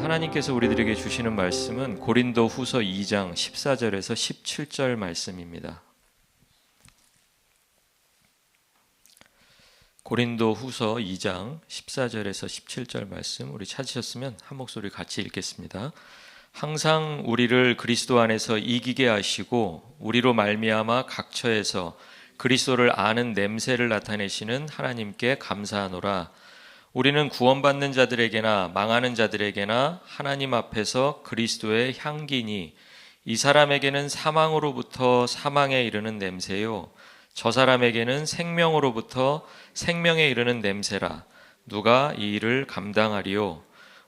하나님께서 우리들에게 주시는 말씀은 고린도 후서 2장 14절에서 17절 말씀입니다. 고린도 후서 2장 14절에서 17절 말씀, 우리 찾으셨으면 한 목소리 같이 읽겠습니다. 항상 우리를 그리스도 안에서 이기게 하시고 우리로 말미암아 각처에서 그리스도를 아는 냄새를 나타내시는 하나님께 감사하노라. 우리는 구원받는 자들에게나 망하는 자들에게나 하나님 앞에서 그리스도의 향기니 이 사람에게는 사망으로부터 사망에 이르는 냄새요 저 사람에게는 생명으로부터 생명에 이르는 냄새라. 누가 이 일을 감당하리요?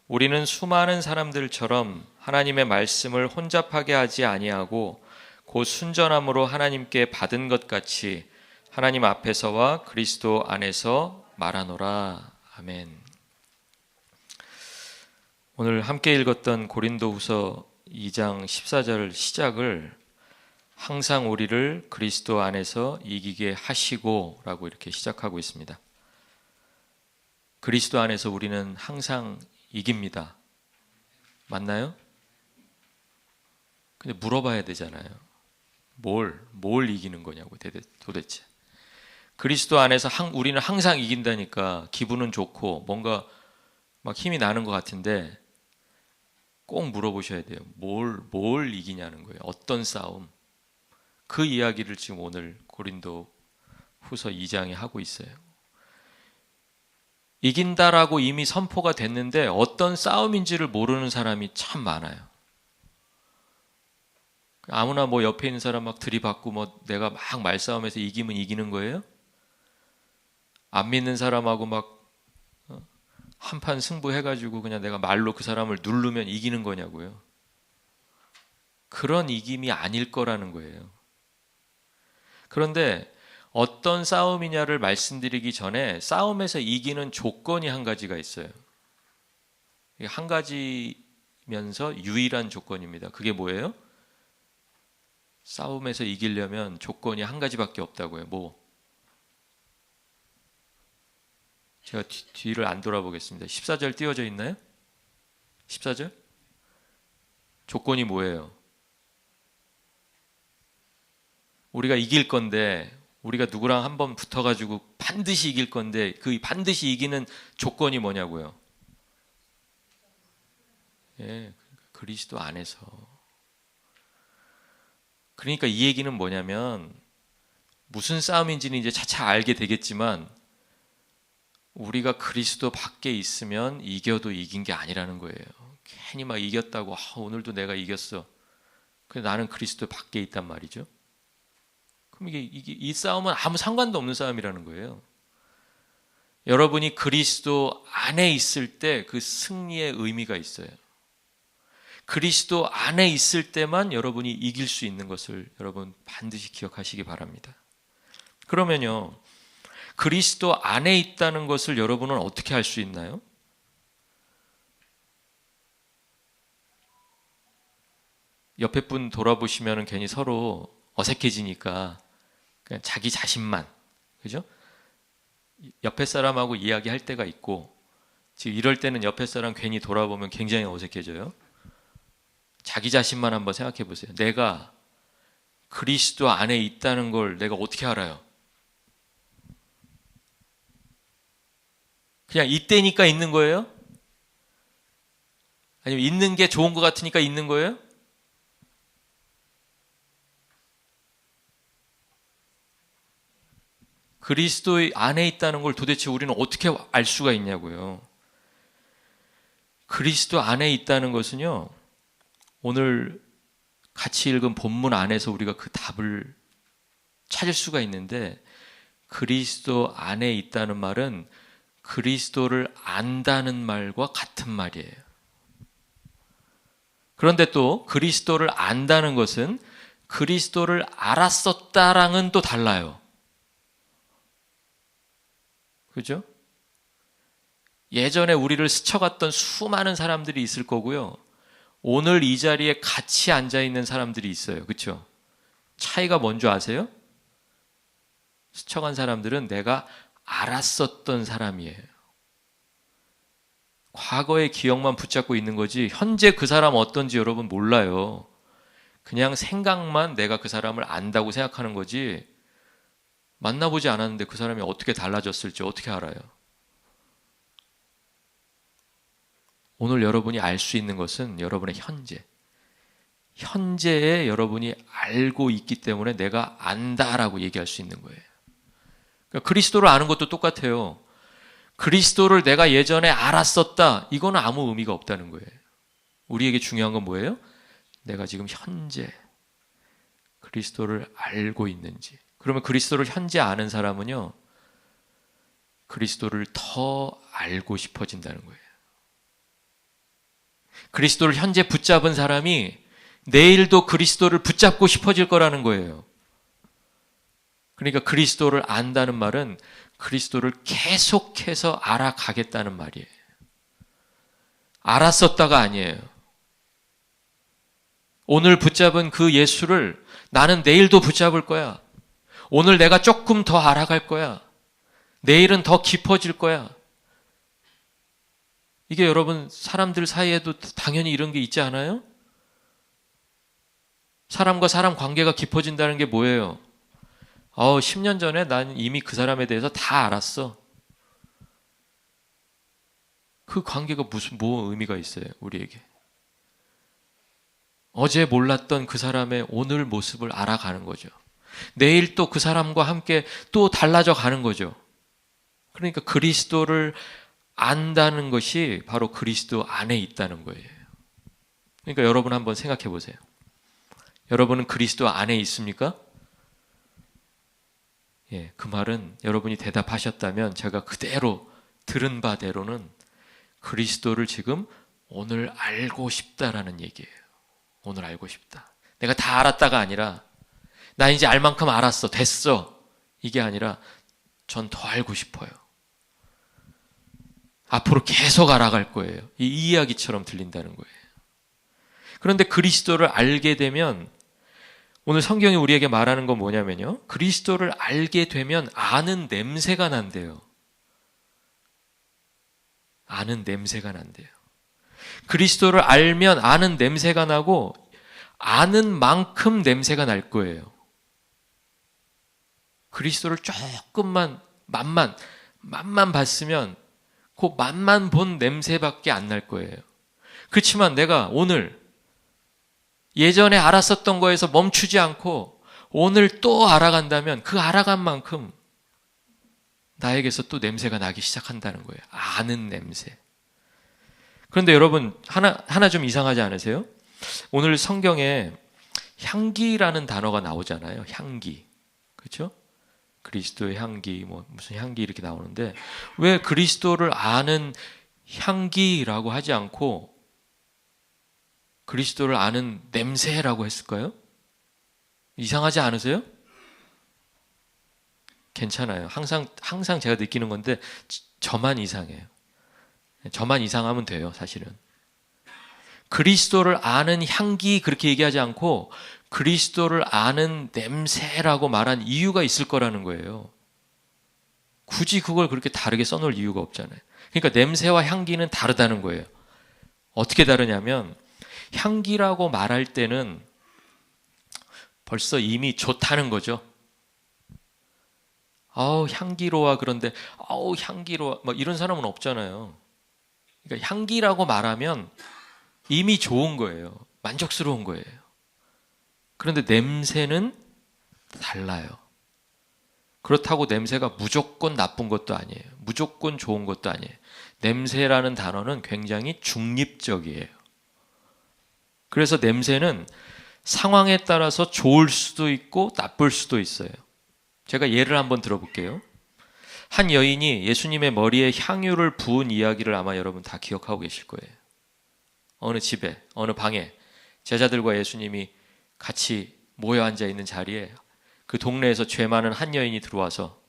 우리는 수많은 사람들처럼 하나님의 말씀을 혼잡하게 하지 아니하고 곧 순전함으로 하나님께 받은 것 같이 하나님 앞에서와 그리스도 안에서 말하노라. 아멘. 오늘 함께 읽었던 고린도후서 2장 14절 시작을 항상 우리를 그리스도 안에서 이기게 하시고 라고 이렇게 시작하고 있습니다. 그리스도 안에서 우리는 항상 이깁니다. 맞나요? 근데 물어봐야 되잖아요. 뭘 이기는 거냐고 도대체. 그리스도 안에서 우리는 항상 이긴다니까 기분은 좋고 뭔가 막 힘이 나는 것 같은데 꼭 물어보셔야 돼요. 뭘 이기냐는 거예요. 어떤 싸움. 그 이야기를 지금 오늘 고린도 후서 2장에 하고 있어요. 이긴다라고 이미 선포가 됐는데 어떤 싸움인지를 모르는 사람이 참 많아요. 아무나 뭐 옆에 있는 사람 막 들이받고 뭐 내가 막 말싸움에서 이기면 이기는 거예요? 안 믿는 사람하고 막 한판 승부해가지고 그냥 내가 말로 그 사람을 누르면 이기는 거냐고요. 그런 이김이 아닐 거라는 거예요. 그런데 어떤 싸움이냐를 말씀드리기 전에 싸움에서 이기는 조건이 한 가지가 있어요. 한 가지면서 유일한 조건입니다. 그게 뭐예요? 싸움에서 이기려면 조건이 한 가지밖에 없다고요. 제가 뒤를 안 돌아보겠습니다. 14절 띄워져 있나요? 14절? 조건이 뭐예요? 우리가 이길 건데, 우리가 누구랑 한번 붙어가지고 반드시 이길 건데 그 반드시 이기는 조건이 뭐냐고요? 예, 그리스도 안에서. 그러니까 이 얘기는 뭐냐면 무슨 싸움인지는 이제 차차 알게 되겠지만 우리가 그리스도 밖에 있으면 이겨도 이긴 게 아니라는 거예요. 괜히 막 이겼다고 오늘도 내가 이겼어. 근데 나는 그리스도 밖에 있단 말이죠. 그럼 이 싸움은 아무 상관도 없는 싸움이라는 거예요. 여러분이 그리스도 안에 있을 때 그 승리의 의미가 있어요. 그리스도 안에 있을 때만 여러분이 이길 수 있는 것을 여러분 반드시 기억하시기 바랍니다. 그러면요, 그리스도 안에 있다는 것을 여러분은 어떻게 알 수 있나요? 옆에 분 돌아보시면 괜히 서로 어색해지니까 그냥 자기 자신만, 그죠? 옆에 사람하고 이야기할 때가 있고, 지금 이럴 때는 옆에 사람 괜히 돌아보면 굉장히 어색해져요. 자기 자신만 한번 생각해 보세요. 내가 그리스도 안에 있다는 걸 내가 어떻게 알아요? 그냥 이때니까 있는 거예요? 아니면 있는 게 좋은 것 같으니까 있는 거예요? 그리스도 안에 있다는 걸 도대체 우리는 어떻게 알 수가 있냐고요. 그리스도 안에 있다는 것은요, 오늘 같이 읽은 본문 안에서 우리가 그 답을 찾을 수가 있는데, 그리스도 안에 있다는 말은 그리스도를 안다는 말과 같은 말이에요. 그런데 또 그리스도를 안다는 것은 그리스도를 알았었다랑은 또 달라요. 그죠? 예전에 우리를 스쳐갔던 수많은 사람들이 있을 거고요. 오늘 이 자리에 같이 앉아있는 사람들이 있어요. 그렇죠? 차이가 뭔지 아세요? 스쳐간 사람들은 내가 알았었던 사람이에요. 과거의 기억만 붙잡고 있는 거지 현재 그 사람 어떤지 여러분 몰라요. 그냥 생각만 내가 그 사람을 안다고 생각하는 거지 만나보지 않았는데 그 사람이 어떻게 달라졌을지 어떻게 알아요? 오늘 여러분이 알 수 있는 것은 여러분의 현재에 여러분이 알고 있기 때문에 내가 안다라고 얘기할 수 있는 거예요. 그러니까 그리스도를 아는 것도 똑같아요. 그리스도를 내가 예전에 알았었다. 이거는 아무 의미가 없다는 거예요. 우리에게 중요한 건 뭐예요? 내가 지금 현재 그리스도를 알고 있는지. 그러면 그리스도를 현재 아는 사람은요, 그리스도를 더 알고 싶어진다는 거예요. 그리스도를 현재 붙잡은 사람이 내일도 그리스도를 붙잡고 싶어질 거라는 거예요. 그러니까 그리스도를 안다는 말은 그리스도를 계속해서 알아가겠다는 말이에요. 알았었다가 아니에요. 오늘 붙잡은 그 예수를 나는 내일도 붙잡을 거야. 오늘 내가 조금 더 알아갈 거야. 내일은 더 깊어질 거야. 이게 여러분 사람들 사이에도 당연히 이런 게 있지 않아요? 사람과 사람 관계가 깊어진다는 게 뭐예요? 10년 전에 난 이미 그 사람에 대해서 다 알았어. 그 관계가 뭐 의미가 있어요, 우리에게? 어제 몰랐던 그 사람의 오늘 모습을 알아가는 거죠. 내일 또 그 사람과 함께 또 달라져 가는 거죠. 그러니까 그리스도를 안다는 것이 바로 그리스도 안에 있다는 거예요. 그러니까 여러분 한번 생각해 보세요. 여러분은 그리스도 안에 있습니까? 예, 그 말은 여러분이 대답하셨다면 제가 그대로 들은 바대로는 그리스도를 지금 오늘 알고 싶다라는 얘기예요. 오늘 알고 싶다. 내가 다 알았다가 아니라 나 이제 알 만큼 알았어. 됐어. 이게 아니라 전 더 알고 싶어요. 앞으로 계속 알아갈 거예요. 이 이야기처럼 들린다는 거예요. 그런데 그리스도를 알게 되면 오늘 성경이 우리에게 말하는 건 뭐냐면요. 그리스도를 알게 되면 아는 냄새가 난대요. 아는 냄새가 난대요. 그리스도를 알면 아는 냄새가 나고 아는 만큼 냄새가 날 거예요. 그리스도를 조금만 맛만 봤으면 그 맛만 본 냄새밖에 안 날 거예요. 그렇지만 내가 오늘 예전에 알았었던 거에서 멈추지 않고 오늘 또 알아간다면 그 알아간 만큼 나에게서 또 냄새가 나기 시작한다는 거예요. 아는 냄새. 그런데 여러분 하나 좀 이상하지 않으세요? 오늘 성경에 향기라는 단어가 나오잖아요. 향기. 그렇죠? 그리스도의 향기, 무슨 향기 이렇게 나오는데 왜 그리스도를 아는 향기라고 하지 않고 그리스도를 아는 냄새라고 했을까요? 이상하지 않으세요? 괜찮아요. 항상 제가 느끼는 건데 저만 이상해요. 저만 이상하면 돼요, 사실은. 그리스도를 아는 향기 그렇게 얘기하지 않고 그리스도를 아는 냄새라고 말한 이유가 있을 거라는 거예요. 굳이 그걸 그렇게 다르게 써놓을 이유가 없잖아요. 그러니까 냄새와 향기는 다르다는 거예요. 어떻게 다르냐면 향기라고 말할 때는 벌써 이미 좋다는 거죠. 향기로워. 그런데 향기로워. 이런 사람은 없잖아요. 그러니까 향기라고 말하면 이미 좋은 거예요. 만족스러운 거예요. 그런데 냄새는 달라요. 그렇다고 냄새가 무조건 나쁜 것도 아니에요. 무조건 좋은 것도 아니에요. 냄새라는 단어는 굉장히 중립적이에요. 그래서 냄새는 상황에 따라서 좋을 수도 있고 나쁠 수도 있어요. 제가 예를 한번 들어볼게요. 한 여인이 예수님의 머리에 향유를 부은 이야기를 아마 여러분 다 기억하고 계실 거예요. 어느 집에, 어느 방에 제자들과 예수님이 같이 모여 앉아 있는 자리에 그 동네에서 죄 많은 한 여인이 들어와서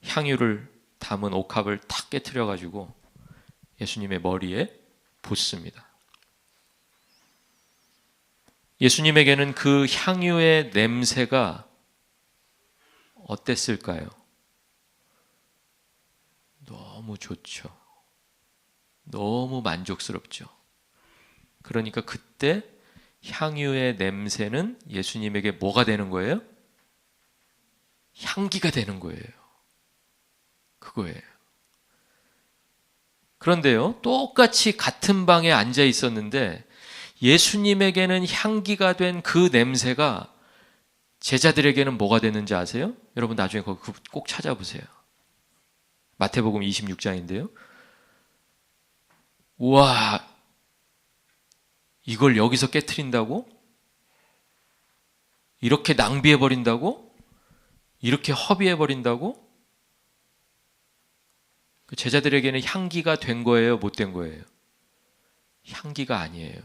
향유를 담은 옥합을 탁 깨트려 가지고 예수님의 머리에 붓습니다. 예수님에게는 그 향유의 냄새가 어땠을까요? 너무 좋죠. 너무 만족스럽죠. 그러니까 그때 향유의 냄새는 예수님에게 뭐가 되는 거예요? 향기가 되는 거예요. 그거예요. 그런데요, 똑같이 같은 방에 앉아 있었는데 예수님에게는 향기가 된 그 냄새가 제자들에게는 뭐가 됐는지 아세요? 여러분 나중에 거기 꼭 찾아보세요. 마태복음 26장인데요. 우와, 이걸 여기서 깨트린다고? 이렇게 낭비해버린다고? 이렇게 허비해버린다고? 제자들에게는 향기가 된 거예요? 못 된 거예요? 향기가 아니에요.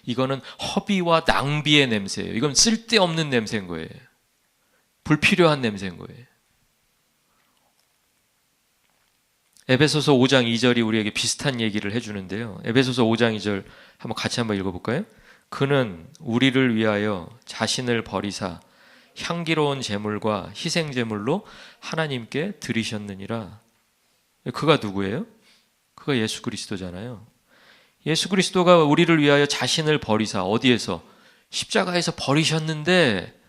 이거는 허비와 낭비의 냄새예요. 이건 쓸데없는 냄새인 거예요. 불필요한 냄새인 거예요. 에베소서 5장 2절이 우리에게 비슷한 얘기를 해주는데요. 에베소서 5장 2절 같이 한번 읽어볼까요? 그는 우리를 위하여 자신을 버리사 향기로운 제물과 희생 제물로 하나님께 드리셨느니라. 그가 누구예요? 그가 예수 그리스도잖아요. 예수 그리스도가 우리를 위하여 자신을 버리사, 어디에서? 십자가에서 버리셨는데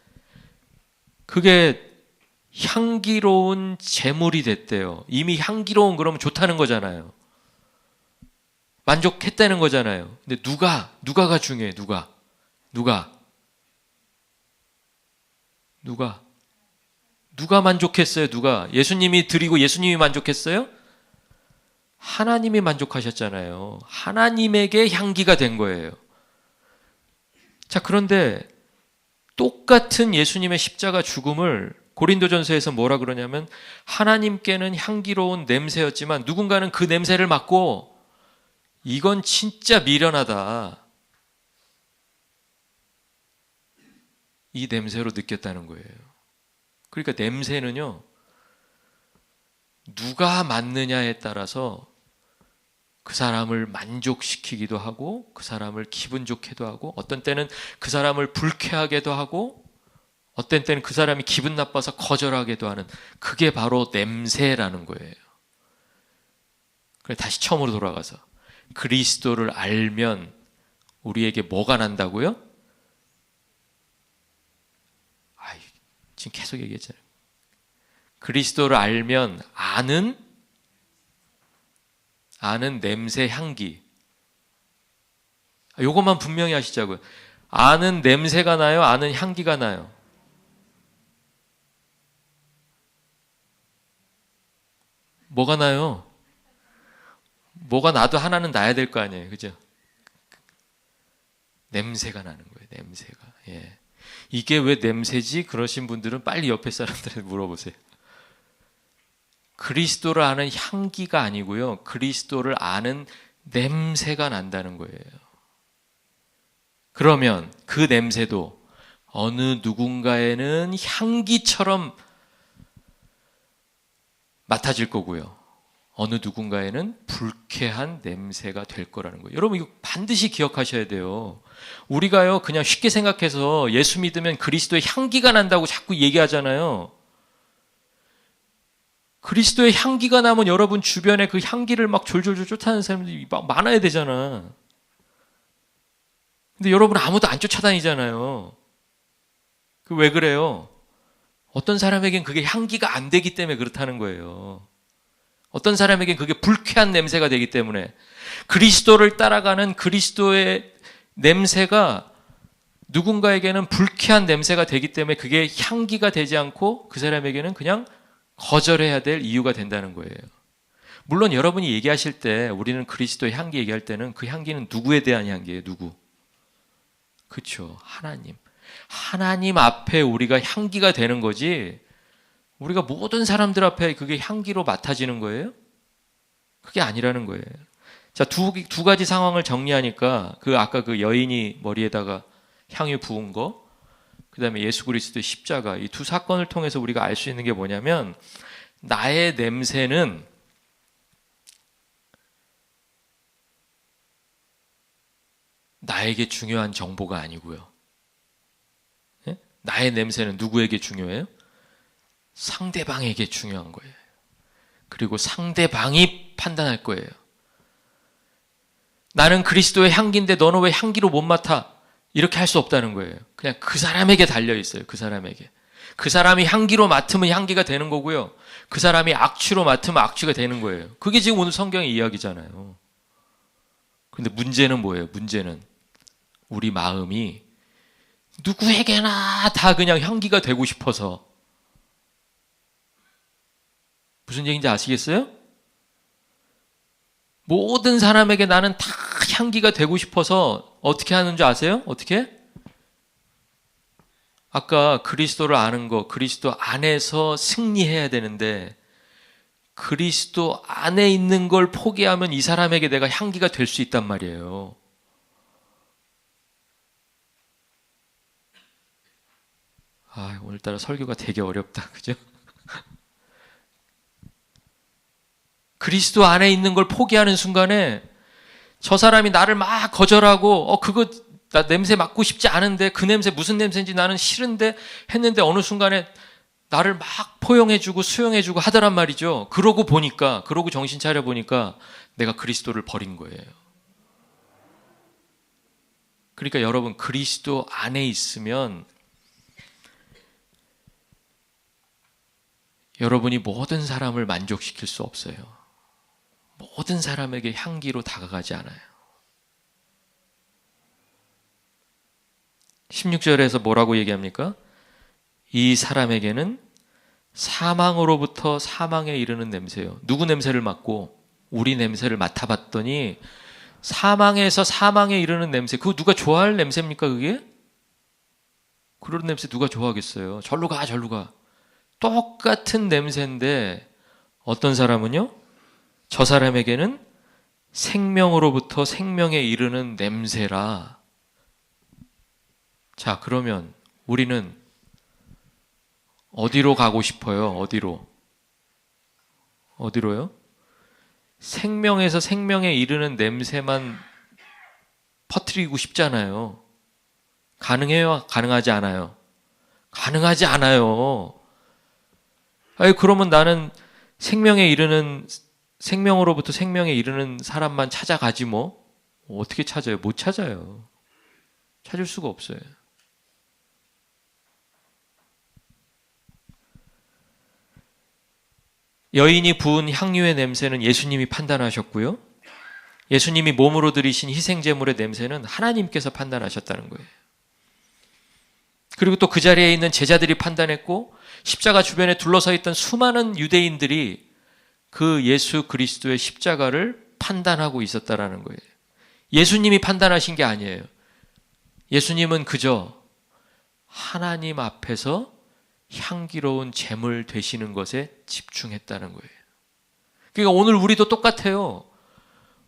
그게 향기로운 제물이 됐대요. 이미 향기로운 그러면 좋다는 거잖아요. 만족했다는 거잖아요. 근데 누가가 중요해. 누가 만족했어요? 예수님이 드리고 예수님이 만족했어요? 하나님이 만족하셨잖아요. 하나님에게 향기가 된 거예요. 자, 그런데 똑같은 예수님의 십자가 죽음을 고린도전서에서 뭐라 그러냐면 하나님께는 향기로운 냄새였지만 누군가는 그 냄새를 맡고 이건 진짜 미련하다, 이 냄새로 느꼈다는 거예요. 그러니까 냄새는요, 누가 맡느냐에 따라서 그 사람을 만족시키기도 하고 그 사람을 기분 좋게도 하고 어떤 때는 그 사람을 불쾌하게도 하고 어떤 때는 그 사람이 기분 나빠서 거절하게도 하는, 그게 바로 냄새라는 거예요. 그래, 다시 처음으로 돌아가서 그리스도를 알면 우리에게 뭐가 난다고요? 지금 계속 얘기했잖아요. 그리스도를 알면 아는 냄새, 향기. 요것만 분명히 하시자고요. 아는 냄새가 나요? 아는 향기가 나요? 뭐가 나요? 뭐가 나도 하나는 나야 될 거 아니에요. 그죠? 냄새가 나는 거예요. 냄새가. 예. 이게 왜 냄새지? 그러신 분들은 빨리 옆에 사람들한테 물어보세요. 그리스도를 아는 향기가 아니고요. 그리스도를 아는 냄새가 난다는 거예요. 그러면 그 냄새도 어느 누군가에는 향기처럼 맡아질 거고요. 어느 누군가에는 불쾌한 냄새가 될 거라는 거예요. 여러분 이거 반드시 기억하셔야 돼요. 우리가요 그냥 쉽게 생각해서 예수 믿으면 그리스도의 향기가 난다고 자꾸 얘기하잖아요. 그리스도의 향기가 나면 여러분 주변에 그 향기를 막 졸졸졸 쫓아다니는 사람들이 막 많아야 되잖아. 근데 여러분 아무도 안 쫓아다니잖아요. 그 왜 그래요? 어떤 사람에겐 그게 향기가 안 되기 때문에 그렇다는 거예요. 어떤 사람에겐 그게 불쾌한 냄새가 되기 때문에. 그리스도를 따라가는 그리스도의 냄새가 누군가에게는 불쾌한 냄새가 되기 때문에 그게 향기가 되지 않고 그 사람에게는 그냥 거절해야 될 이유가 된다는 거예요. 물론 여러분이 얘기하실 때 우리는 그리스도의 향기 얘기할 때는 그 향기는 누구에 대한 향기예요? 누구? 그렇죠. 하나님 앞에 우리가 향기가 되는 거지 우리가 모든 사람들 앞에 그게 향기로 맡아지는 거예요? 그게 아니라는 거예요. 자, 두 가지 상황을 정리하니까 아까 그 여인이 머리에다가 향유 부은 거, 그 다음에 예수 그리스도의 십자가, 이 두 사건을 통해서 우리가 알 수 있는 게 뭐냐면 나의 냄새는 나에게 중요한 정보가 아니고요. 예? 나의 냄새는 누구에게 중요해요? 상대방에게 중요한 거예요. 그리고 상대방이 판단할 거예요. 나는 그리스도의 향기인데 너는 왜 향기로 못 맡아? 이렇게 할 수 없다는 거예요. 그냥 그 사람에게 달려 있어요. 그 사람에게. 그 사람이 향기로 맡으면 향기가 되는 거고요. 그 사람이 악취로 맡으면 악취가 되는 거예요. 그게 지금 오늘 성경의 이야기잖아요. 근데 문제는 뭐예요? 문제는 우리 마음이 누구에게나 다 그냥 향기가 되고 싶어서. 무슨 얘기인지 아시겠어요? 모든 사람에게 나는 다 향기가 되고 싶어서 어떻게 하는 줄 아세요? 어떻게? 아까 그리스도를 아는 거, 그리스도 안에서 승리해야 되는데 그리스도 안에 있는 걸 포기하면 이 사람에게 내가 향기가 될 수 있단 말이에요. 오늘따라 설교가 되게 어렵다. 그죠? 그리스도 안에 있는 걸 포기하는 순간에 저 사람이 나를 막 거절하고 그거 나 냄새 맡고 싶지 않은데 그 냄새 무슨 냄새인지 나는 싫은데 했는데 어느 순간에 나를 막 포용해주고 수용해주고 하더란 말이죠. 그러고 정신 차려 보니까 내가 그리스도를 버린 거예요. 그러니까 여러분 그리스도 안에 있으면 여러분이 모든 사람을 만족시킬 수 없어요. 모든 사람에게 향기로 다가가지 않아요. 16절에서 뭐라고 얘기합니까? 이 사람에게는 사망으로부터 사망에 이르는 냄새요. 누구 냄새를 맡고 우리 냄새를 맡아봤더니 사망에서 사망에 이르는 냄새. 그거 누가 좋아할 냄새입니까 그게? 그런 냄새 누가 좋아하겠어요? 절로 가. 똑같은 냄새인데 어떤 사람은요? 저 사람에게는 생명으로부터 생명에 이르는 냄새라. 자, 그러면 우리는 어디로 가고 싶어요? 어디로요? 생명에서 생명에 이르는 냄새만 퍼뜨리고 싶잖아요. 가능해요? 가능하지 않아요? 가능하지 않아요. 그러면 나는 생명으로부터 생명에 이르는 사람만 찾아가지 뭐. 어떻게 찾아요? 못 찾아요. 찾을 수가 없어요. 여인이 부은 향유의 냄새는 예수님이 판단하셨고요. 예수님이 몸으로 들이신 희생제물의 냄새는 하나님께서 판단하셨다는 거예요. 그리고 또 그 자리에 있는 제자들이 판단했고 십자가 주변에 둘러서 있던 수많은 유대인들이 그 예수 그리스도의 십자가를 판단하고 있었다라는 거예요. 예수님이 판단하신 게 아니에요. 예수님은 그저 하나님 앞에서 향기로운 제물 되시는 것에 집중했다는 거예요. 그러니까 오늘 우리도 똑같아요.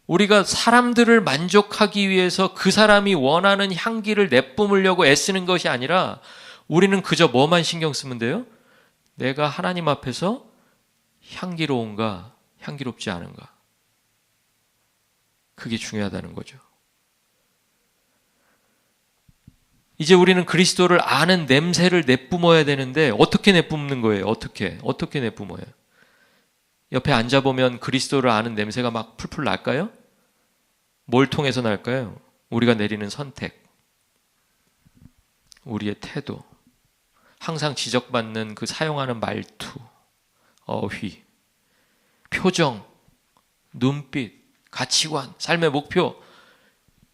우리가 사람들을 만족하기 위해서 그 사람이 원하는 향기를 내뿜으려고 애쓰는 것이 아니라 우리는 그저 뭐만 신경 쓰면 돼요? 내가 하나님 앞에서 향기로운가, 향기롭지 않은가. 그게 중요하다는 거죠. 이제 우리는 그리스도를 아는 냄새를 내뿜어야 되는데 어떻게 내뿜는 거예요? 어떻게 내뿜어요? 옆에 앉아보면 그리스도를 아는 냄새가 막 풀풀 날까요? 뭘 통해서 날까요? 우리가 내리는 선택, 우리의 태도, 항상 지적받는 그 사용하는 말투, 어휘, 표정, 눈빛, 가치관, 삶의 목표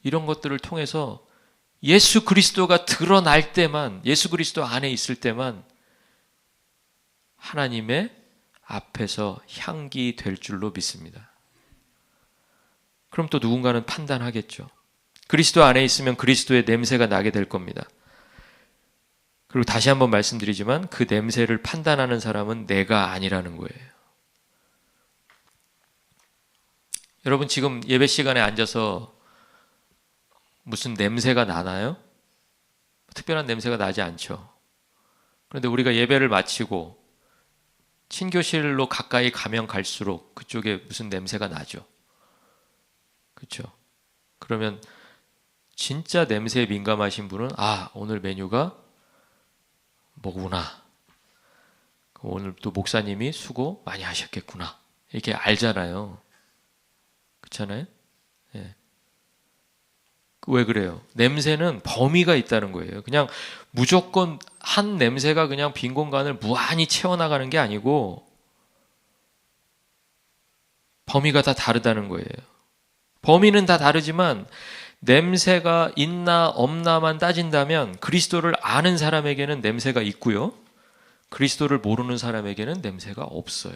이런 것들을 통해서 예수 그리스도가 드러날 때만, 예수 그리스도 안에 있을 때만 하나님의 앞에서 향기 될 줄로 믿습니다. 그럼 또 누군가는 판단하겠죠. 그리스도 안에 있으면 그리스도의 냄새가 나게 될 겁니다. 그리고 다시 한번 말씀드리지만 그 냄새를 판단하는 사람은 내가 아니라는 거예요. 여러분 지금 예배 시간에 앉아서 무슨 냄새가 나나요? 특별한 냄새가 나지 않죠. 그런데 우리가 예배를 마치고 친교실로 가까이 가면 갈수록 그쪽에 무슨 냄새가 나죠. 그렇죠? 그러면 진짜 냄새에 민감하신 분은 오늘 메뉴가 뭐구나. 오늘 또 목사님이 수고 많이 하셨겠구나. 이렇게 알잖아요. 그렇잖아요? 예. 왜 그래요? 냄새는 범위가 있다는 거예요. 그냥 무조건 한 냄새가 그냥 빈 공간을 무한히 채워나가는 게 아니고 범위가 다 다르다는 거예요. 범위는 다 다르지만 냄새가 있나 없나만 따진다면 그리스도를 아는 사람에게는 냄새가 있고요. 그리스도를 모르는 사람에게는 냄새가 없어요.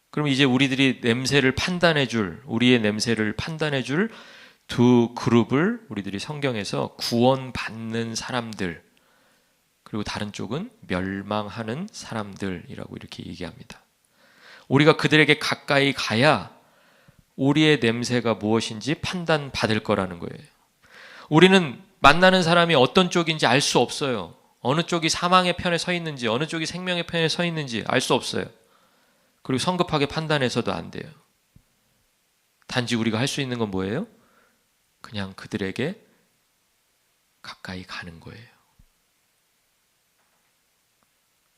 그럼 이제 우리들이 우리의 냄새를 판단해 줄 두 그룹을 우리들이 성경에서 구원받는 사람들, 그리고 다른 쪽은 멸망하는 사람들이라고 이렇게 얘기합니다. 우리가 그들에게 가까이 가야 우리의 냄새가 무엇인지 판단받을 거라는 거예요. 우리는 만나는 사람이 어떤 쪽인지 알 수 없어요. 어느 쪽이 사망의 편에 서 있는지, 어느 쪽이 생명의 편에 서 있는지 알 수 없어요. 그리고 성급하게 판단해서도 안 돼요. 단지 우리가 할 수 있는 건 뭐예요? 그냥 그들에게 가까이 가는 거예요.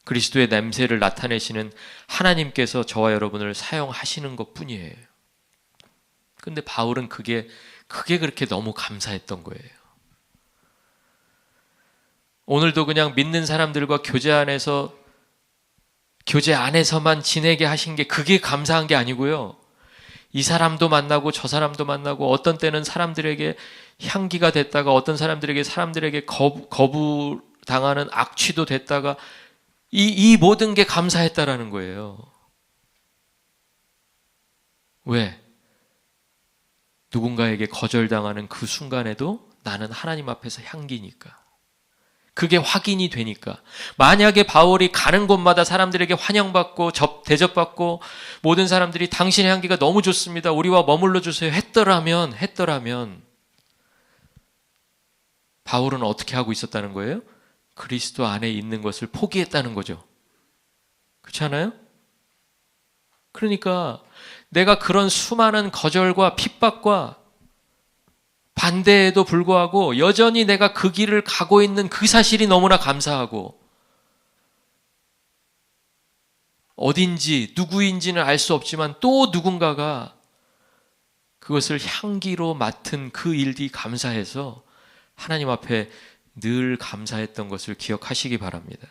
그리스도의 냄새를 나타내시는 하나님께서 저와 여러분을 사용하시는 것 뿐이에요. 근데 바울은 그게 그렇게 너무 감사했던 거예요. 오늘도 그냥 믿는 사람들과 교제 안에서만 지내게 하신 게 그게 감사한 게 아니고요. 이 사람도 만나고 저 사람도 만나고 어떤 때는 사람들에게 향기가 됐다가 어떤 사람들에게 거부당하는 악취도 됐다가 이 모든 게 감사했다라는 거예요. 왜? 누군가에게 거절당하는 그 순간에도 나는 하나님 앞에서 향기니까. 그게 확인이 되니까. 만약에 바울이 가는 곳마다 사람들에게 환영받고 대접받고 모든 사람들이 당신의 향기가 너무 좋습니다. 우리와 머물러 주세요. 했더라면 바울은 어떻게 하고 있었다는 거예요? 그리스도 안에 있는 것을 포기했다는 거죠. 그렇지 않아요? 그러니까 내가 그런 수많은 거절과 핍박과 반대에도 불구하고 여전히 내가 그 길을 가고 있는 그 사실이 너무나 감사하고 어딘지 누구인지는 알 수 없지만 또 누군가가 그것을 향기로 맡은 그 일이 감사해서 하나님 앞에 늘 감사했던 것을 기억하시기 바랍니다.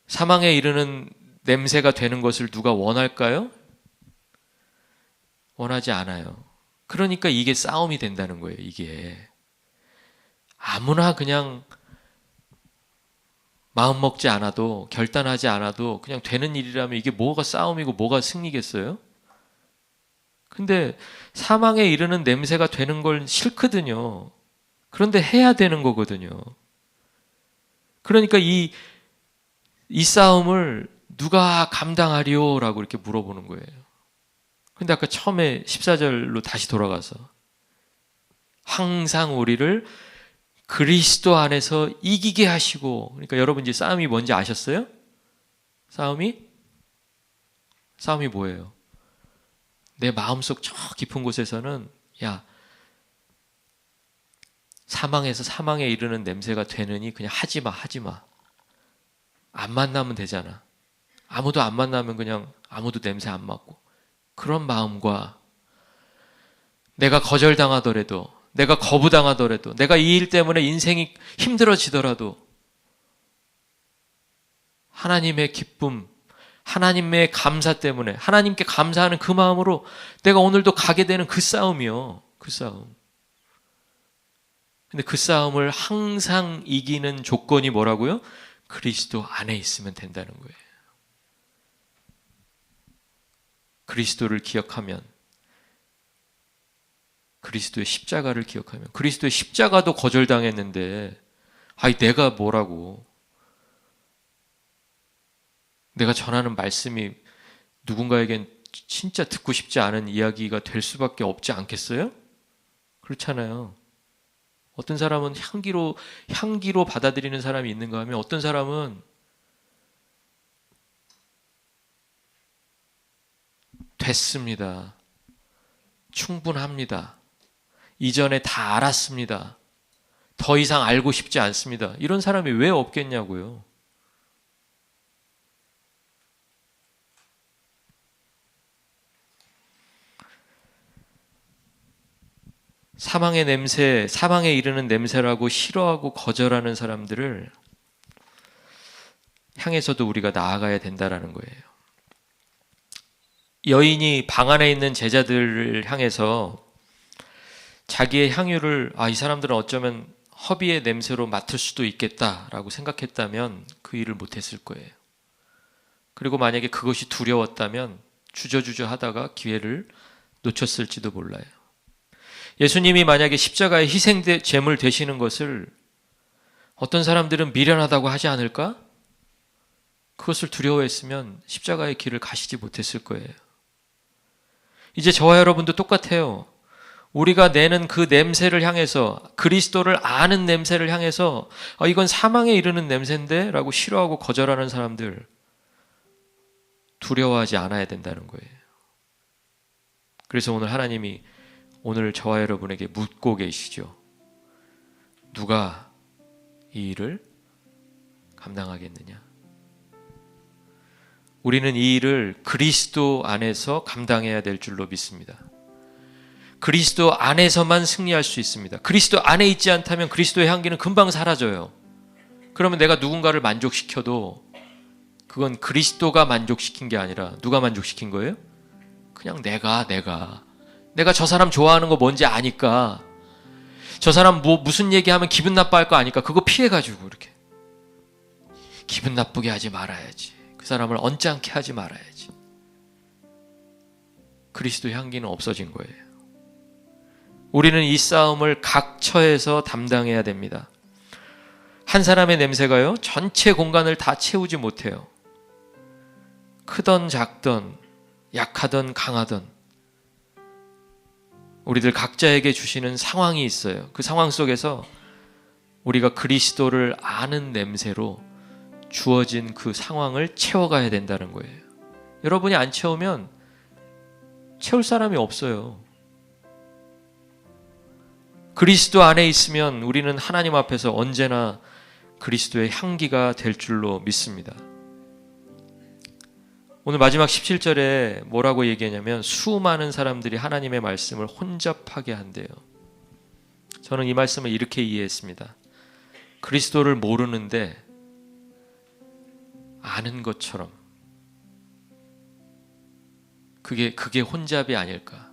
사망에 이르는 냄새가 되는 것을 누가 원할까요? 원하지 않아요. 그러니까 이게 싸움이 된다는 거예요. 이게 아무나 그냥 마음 먹지 않아도 결단하지 않아도 그냥 되는 일이라면 이게 뭐가 싸움이고 뭐가 승리겠어요? 근데 사망에 이르는 냄새가 되는 걸 싫거든요. 그런데 해야 되는 거거든요. 그러니까 이 싸움을 누가 감당하리오라고 이렇게 물어보는 거예요. 근데 아까 처음에 14절로 다시 돌아가서 항상 우리를 그리스도 안에서 이기게 하시고, 그러니까 여러분 이제 싸움이 뭔지 아셨어요? 싸움이 뭐예요? 내 마음속 저 깊은 곳에서는 야, 사망에서 사망에 이르는 냄새가 되느니 그냥 하지 마. 안 만나면 되잖아. 아무도 안 만나면 그냥 아무도 냄새 안 맡고. 그런 마음과 내가 거절당하더라도, 내가 거부당하더라도, 내가 이 일 때문에 인생이 힘들어지더라도 하나님의 기쁨, 하나님의 감사 때문에 하나님께 감사하는 그 마음으로 내가 오늘도 가게 되는 그 싸움이요. 그 싸움. 근데 그 싸움을 항상 이기는 조건이 뭐라고요? 그리스도 안에 있으면 된다는 거예요. 그리스도를 기억하면, 그리스도의 십자가를 기억하면, 그리스도의 십자가도 거절당했는데 아이 내가 뭐라고, 내가 전하는 말씀이 누군가에겐 진짜 듣고 싶지 않은 이야기가 될 수밖에 없지 않겠어요? 그렇잖아요. 어떤 사람은 향기로 받아들이는 사람이 있는가 하면 어떤 사람은 됐습니다. 충분합니다. 이전에 다 알았습니다. 더 이상 알고 싶지 않습니다. 이런 사람이 왜 없겠냐고요. 사망의 냄새, 사망에 이르는 냄새라고 싫어하고 거절하는 사람들을 향해서도 우리가 나아가야 된다라는 거예요. 여인이 방 안에 있는 제자들을 향해서 자기의 향유를 이 사람들은 어쩌면 허비의 냄새로 맡을 수도 있겠다라고 생각했다면 그 일을 못했을 거예요. 그리고 만약에 그것이 두려웠다면 주저주저 하다가 기회를 놓쳤을지도 몰라요. 예수님이 만약에 십자가의 희생 제물 되시는 것을 어떤 사람들은 미련하다고 하지 않을까? 그것을 두려워했으면 십자가의 길을 가시지 못했을 거예요. 이제 저와 여러분도 똑같아요. 우리가 내는 그 냄새를 향해서, 그리스도를 아는 냄새를 향해서 이건 사망에 이르는 냄새인데 라고 싫어하고 거절하는 사람들 두려워하지 않아야 된다는 거예요. 그래서 오늘 하나님이 오늘 저와 여러분에게 묻고 계시죠. 누가 이 일을 감당하겠느냐? 우리는 이 일을 그리스도 안에서 감당해야 될 줄로 믿습니다. 그리스도 안에서만 승리할 수 있습니다. 그리스도 안에 있지 않다면 그리스도의 향기는 금방 사라져요. 그러면 내가 누군가를 만족시켜도 그건 그리스도가 만족시킨 게 아니라 누가 만족시킨 거예요? 그냥 내가 저 사람 좋아하는 거 뭔지 아니까, 저 사람 무슨 얘기하면 기분 나빠할 거 아니까 그거 피해가지고 이렇게 기분 나쁘게 하지 말아야지, 그 사람을 언짢게 하지 말아야지. 그리스도의 향기는 없어진 거예요. 우리는 이 싸움을 각 처에서 담당해야 됩니다. 한 사람의 냄새가요, 전체 공간을 다 채우지 못해요. 크던 작던, 약하던 강하던 우리들 각자에게 주시는 상황이 있어요. 그 상황 속에서 우리가 그리스도를 아는 냄새로 주어진 그 상황을 채워가야 된다는 거예요. 여러분이 안 채우면 채울 사람이 없어요. 그리스도 안에 있으면 우리는 하나님 앞에서 언제나 그리스도의 향기가 될 줄로 믿습니다. 오늘 마지막 17절에 뭐라고 얘기하냐면 수많은 사람들이 하나님의 말씀을 혼잡하게 한대요. 저는 이 말씀을 이렇게 이해했습니다. 그리스도를 모르는데 아는 것처럼, 그게 혼잡이 아닐까.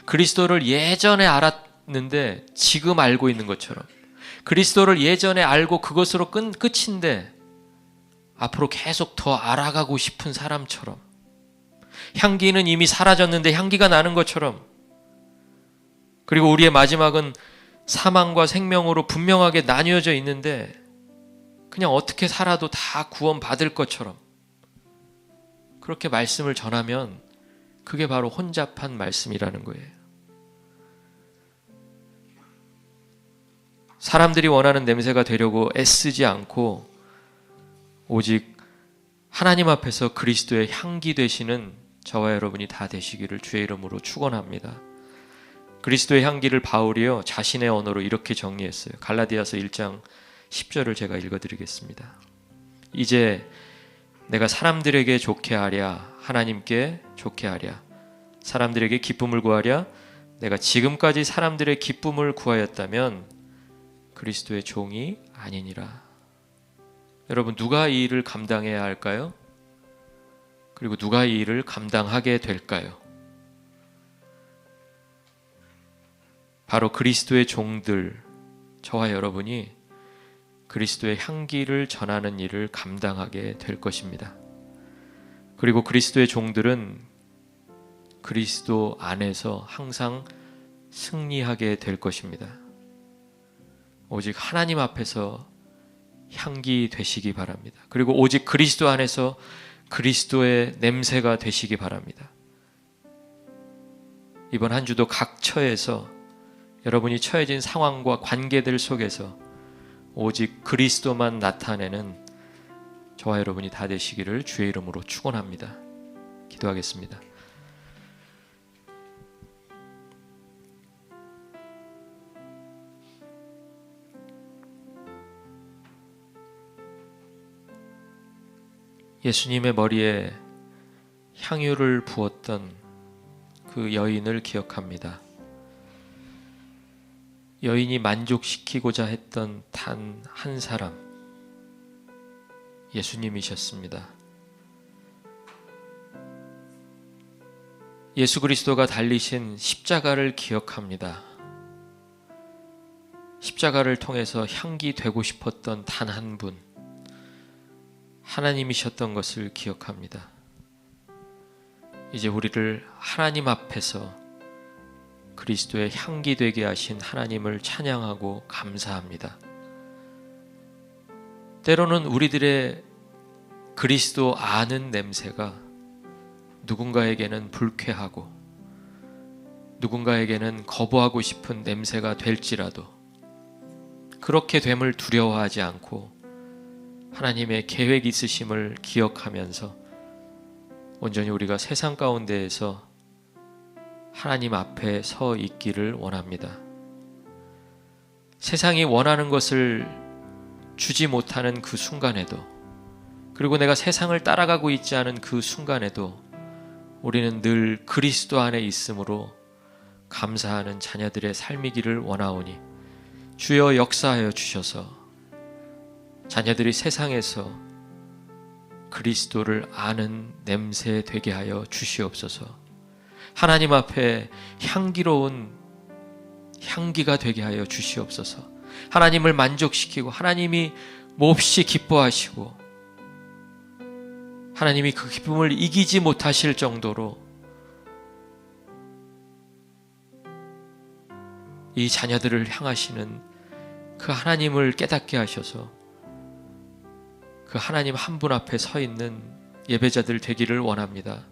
그리스도를 예전에 알았는데 지금 알고 있는 것처럼, 그리스도를 예전에 알고 그것으로 끝인데 앞으로 계속 더 알아가고 싶은 사람처럼, 향기는 이미 사라졌는데 향기가 나는 것처럼, 그리고 우리의 마지막은 사망과 생명으로 분명하게 나뉘어져 있는데 그냥 어떻게 살아도 다 구원받을 것처럼 그렇게 말씀을 전하면 그게 바로 혼잡한 말씀이라는 거예요. 사람들이 원하는 냄새가 되려고 애쓰지 않고 오직 하나님 앞에서 그리스도의 향기 되시는 저와 여러분이 다 되시기를 주의 이름으로 축원합니다. 그리스도의 향기를 바울이요 자신의 언어로 이렇게 정리했어요. 갈라디아서 1장 10절을 제가 읽어드리겠습니다. 이제 내가 사람들에게 좋게 하랴, 하나님께 좋게 하랴, 사람들에게 기쁨을 구하랴, 내가 지금까지 사람들의 기쁨을 구하였다면 그리스도의 종이 아니니라. 여러분, 누가 이 일을 감당해야 할까요? 그리고 누가 이 일을 감당하게 될까요? 바로 그리스도의 종들, 저와 여러분이 그리스도의 향기를 전하는 일을 감당하게 될 것입니다. 그리고 그리스도의 종들은 그리스도 안에서 항상 승리하게 될 것입니다. 오직 하나님 앞에서 향기 되시기 바랍니다. 그리고 오직 그리스도 안에서 그리스도의 냄새가 되시기 바랍니다. 이번 한 주도 각 처에서 여러분이 처해진 상황과 관계들 속에서 오직 그리스도만 나타내는 저와 여러분이 다 되시기를 주의 이름으로 축원합니다. 기도하겠습니다. 예수님의 머리에 향유를 부었던 그 여인을 기억합니다. 여인이 만족시키고자 했던 단 한 사람, 예수님이셨습니다. 예수 그리스도가 달리신 십자가를 기억합니다. 십자가를 통해서 향기 되고 싶었던 단 한 분, 하나님이셨던 것을 기억합니다. 이제 우리를 하나님 앞에서 그리스도의 향기 되게 하신 하나님을 찬양하고 감사합니다. 때로는 우리들의 그리스도 아는 냄새가 누군가에게는 불쾌하고 누군가에게는 거부하고 싶은 냄새가 될지라도 그렇게 됨을 두려워하지 않고 하나님의 계획 있으심을 기억하면서 온전히 우리가 세상 가운데에서 하나님 앞에 서 있기를 원합니다. 세상이 원하는 것을 주지 못하는 그 순간에도, 그리고 내가 세상을 따라가고 있지 않은 그 순간에도 우리는 늘 그리스도 안에 있음으로 감사하는 자녀들의 삶이기를 원하오니 주여 역사하여 주셔서 자녀들이 세상에서 그리스도를 아는 냄새 되게 하여 주시옵소서. 하나님 앞에 향기로운 향기가 되게 하여 주시옵소서. 하나님을 만족시키고 하나님이 몹시 기뻐하시고 하나님이 그 기쁨을 이기지 못하실 정도로 이 자녀들을 향하시는 그 하나님을 깨닫게 하셔서 그 하나님 한 분 앞에 서 있는 예배자들 되기를 원합니다.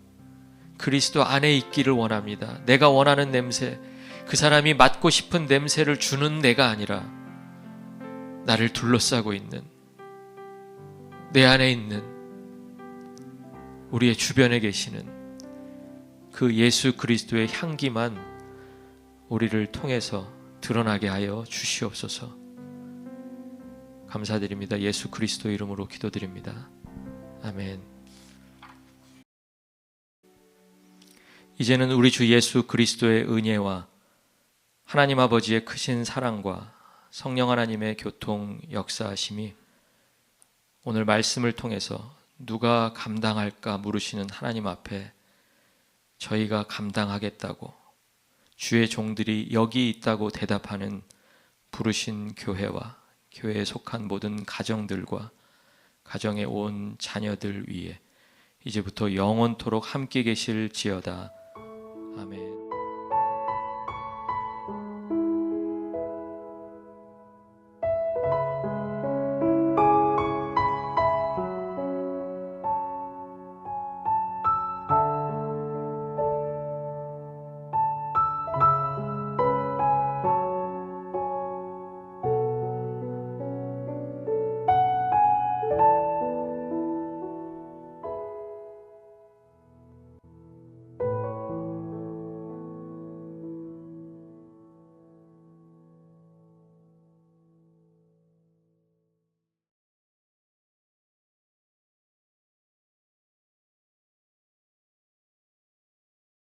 그리스도 안에 있기를 원합니다. 내가 원하는 냄새, 그 사람이 맡고 싶은 냄새를 주는 내가 아니라 나를 둘러싸고 있는, 내 안에 있는, 우리의 주변에 계시는 그 예수 그리스도의 향기만 우리를 통해서 드러나게 하여 주시옵소서. 감사드립니다. 예수 그리스도 이름으로 기도드립니다. 아멘. 이제는 우리 주 예수 그리스도의 은혜와 하나님 아버지의 크신 사랑과 성령 하나님의 교통 역사하심이 오늘 말씀을 통해서 누가 감당할까 물으시는 하나님 앞에 저희가 감당하겠다고, 주의 종들이 여기 있다고 대답하는 부르신 교회와 교회에 속한 모든 가정들과 가정에 온 자녀들 위에 이제부터 영원토록 함께 계실지어다. 아멘.